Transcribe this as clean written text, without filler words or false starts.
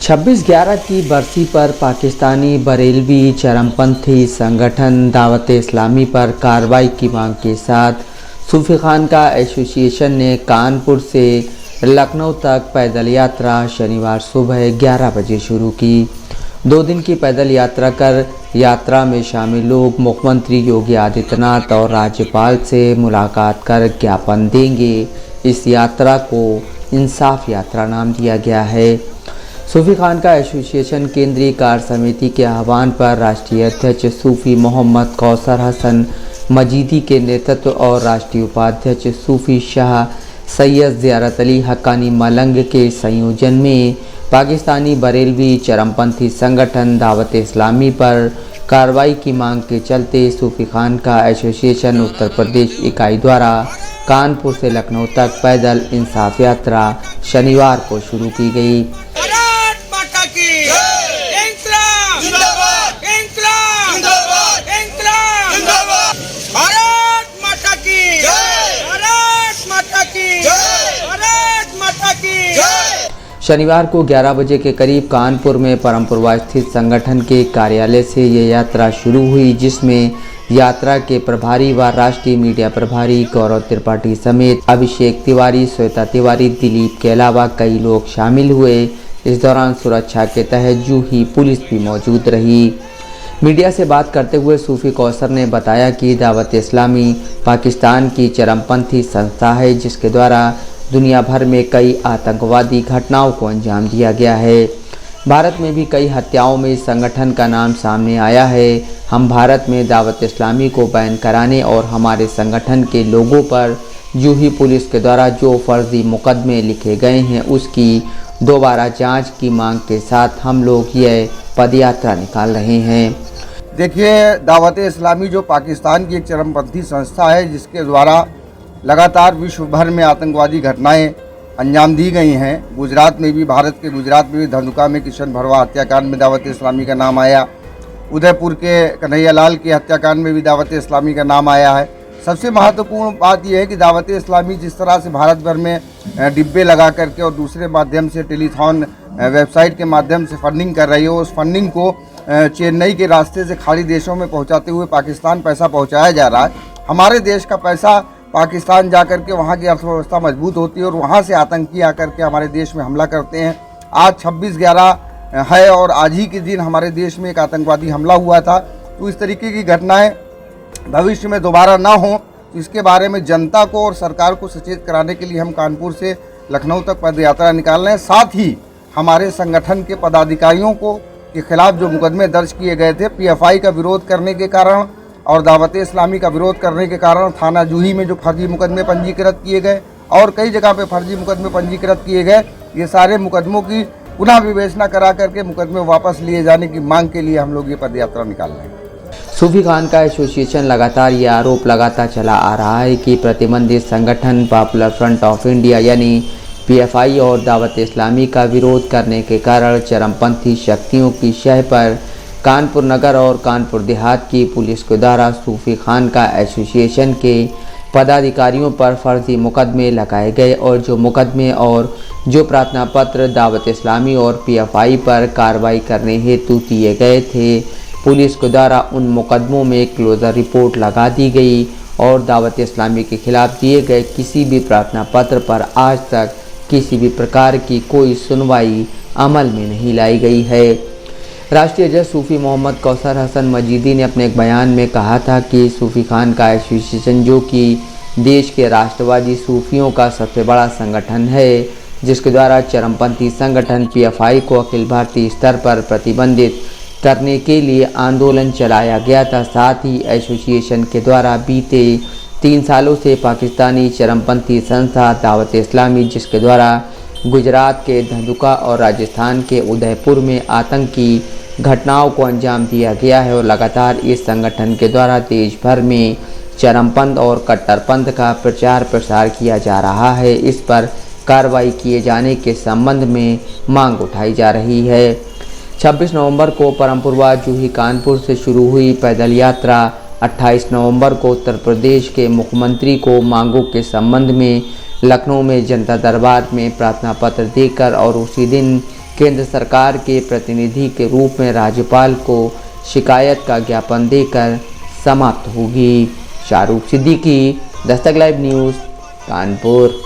26/11 की बरसी पर पाकिस्तानी बरेलवी चरमपंथी संगठन दावत इस्लामी पर कार्रवाई की मांग के साथ सूफी खानका एसोसिएशन ने कानपुर से लखनऊ तक पैदल यात्रा शनिवार सुबह 11 बजे शुरू की। 2 दिन की पैदल यात्रा कर यात्रा में शामिल लोग मुख्यमंत्री योगी आदित्यनाथ और राज्यपाल से मुलाकात कर ज्ञापन देंगे। इस यात्रा को इंसाफ यात्रा नाम दिया गया है। सूफी खानका एसोसिएशन केंद्रीय कार्य समिति के आह्वान पर राष्ट्रीय अध्यक्ष सूफी मोहम्मद कौसर हसन मजीदी के नेतृत्व और राष्ट्रीय उपाध्यक्ष सूफी शाह सैयद ज़ियारत अली हक्कानी मलंग के संयोजन में पाकिस्तानी बरेलवी चरमपंथी संगठन दावत इस्लामी पर कार्रवाई की मांग के चलते सूफी खानका एसोसिएशन उत्तर प्रदेश इकाई द्वारा कानपुर से लखनऊ तक पैदल इंसाफ यात्रा शनिवार को शुरू की गई। शनिवार को 11 बजे के करीब कानपुर में परमपुरवा स्थित संगठन के कार्यालय से ये यात्रा शुरू हुई, जिसमें यात्रा के प्रभारी व राष्ट्रीय मीडिया प्रभारी गौरव त्रिपाठी समेत अभिषेक तिवारी, श्वेता तिवारी, दिलीप के अलावा कई लोग शामिल हुए। इस दौरान सुरक्षा के तहत जूही पुलिस भी मौजूद रही। मीडिया से बात करते हुए सूफी कौसर ने बताया कि दावत इस्लामी पाकिस्तान की चरमपंथी संस्था है, जिसके द्वारा दुनिया भर में कई आतंकवादी घटनाओं को अंजाम दिया गया है। भारत में भी कई हत्याओं में इस संगठन का नाम सामने आया है। हम भारत में दावत इस्लामी को बैन कराने और हमारे संगठन के लोगों पर जूही पुलिस के द्वारा जो फर्जी मुकदमे लिखे गए हैं उसकी दोबारा जांच की मांग के साथ हम लोग यह पदयात्रा निकाल रहे हैं। देखिए, दावत इस्लामी जो पाकिस्तान की एक चरमपंथी संस्था है, जिसके द्वारा लगातार विश्व भर में आतंकवादी घटनाएं अंजाम दी गई हैं। गुजरात में भी, भारत के गुजरात में भी धंधुका में किशन भरवा हत्याकांड में दावत इस्लामी का नाम आया। उदयपुर के कन्हैयालाल के हत्याकांड में भी दावत इस्लामी का नाम आया है। सबसे महत्वपूर्ण बात यह है कि दावत इस्लामी जिस तरह से भारत भर में डिब्बे लगा करके और दूसरे माध्यम से टेलीथॉन वेबसाइट के माध्यम से फंडिंग कर रही है, उस फंडिंग को चेन्नई के रास्ते से खाड़ी देशों में पहुंचाते हुए पाकिस्तान पैसा पहुंचाया जा रहा है। हमारे देश का पैसा पाकिस्तान जा कर के वहाँ की अर्थव्यवस्था मजबूत होती है और वहाँ से आतंकी आकर के हमारे देश में हमला करते हैं। आज 26/11 है और आज ही के दिन हमारे देश में एक आतंकवादी हमला हुआ था। तो इस तरीके की घटनाएं भविष्य में दोबारा ना हो, तो इसके बारे में जनता को और सरकार को सचेत कराने के लिए हम कानपुर से लखनऊ तक पदयात्रा निकाल रहे हैं। साथ ही हमारे संगठन के पदाधिकारियों के खिलाफ जो मुकदमे दर्ज किए गए थे, PFI का विरोध करने के कारण और दावत इस्लामी का विरोध करने के कारण थाना जूही में जो फर्जी मुकदमे पंजीकृत किए गए और कई जगह पे फर्जी मुकदमे पंजीकृत किए गए, ये सारे मुकदमों की पुनः विवेचना करा करके मुकदमे वापस लिए जाने की मांग के लिए हम लोग ये पदयात्रा निकाल रहे हैं। सूफी खानका एसोसिएशन लगातार ये आरोप लगाता चला आ रहा है कि प्रतिबंधित संगठन पॉपुलर फ्रंट ऑफ इंडिया यानी PFI और दावत इस्लामी का विरोध करने के कारण चरमपंथी शक्तियों की शह पर कानपुर नगर और कानपुर देहात की पुलिस के द्वारा सूफी खानका एसोसिएशन के पदाधिकारियों पर फर्जी मुकदमे लगाए गए और जो मुकदमे और जो प्रार्थना पत्र दावत इस्लामी और PFI पर कार्रवाई करने हेतु दिए गए थे, पुलिस के द्वारा उन मुकदमों में क्लोजर रिपोर्ट लगा दी गई और दावत इस्लामी के खिलाफ दिए गए किसी भी प्रार्थना पत्र पर आज तक किसी भी प्रकार की कोई सुनवाई अमल में नहीं लाई गई है। राष्ट्रीय अध्यक्ष सूफी मोहम्मद कौसर हसन मजीदी ने अपने एक बयान में कहा था कि सूफी खानका एसोसिएशन जो कि देश के राष्ट्रवादी सूफियों का सबसे बड़ा संगठन है, जिसके द्वारा चरमपंथी संगठन PFI को अखिल भारतीय स्तर पर प्रतिबंधित करने के लिए आंदोलन चलाया गया था। साथ ही एसोसिएशन के द्वारा बीते 3 सालों से पाकिस्तानी चरमपंथी संस्था दावत इस्लामी, जिसके द्वारा गुजरात के धंधुका और राजस्थान के उदयपुर में आतंकी घटनाओं को अंजाम दिया गया है और लगातार इस संगठन के द्वारा देश भर में चरमपंथ और कट्टरपंथ का प्रचार प्रसार किया जा रहा है। इस पर कार्रवाई किए जाने के संबंध में मांग उठाई जा रही है। 26 नवंबर को परमपुरवा जूही कानपुर से शुरू हुई पैदल यात्रा 28 नवंबर को उत्तर प्रदेश के मुख्यमंत्री को मांगों के संबंध में लखनऊ में जनता दरबार में प्रार्थना पत्र देकर और उसी दिन केंद्र सरकार के प्रतिनिधि के रूप में राज्यपाल को शिकायत का ज्ञापन देकर समाप्त होगी। Shahrukh Siddiqui, Dastak live news, Kanpur.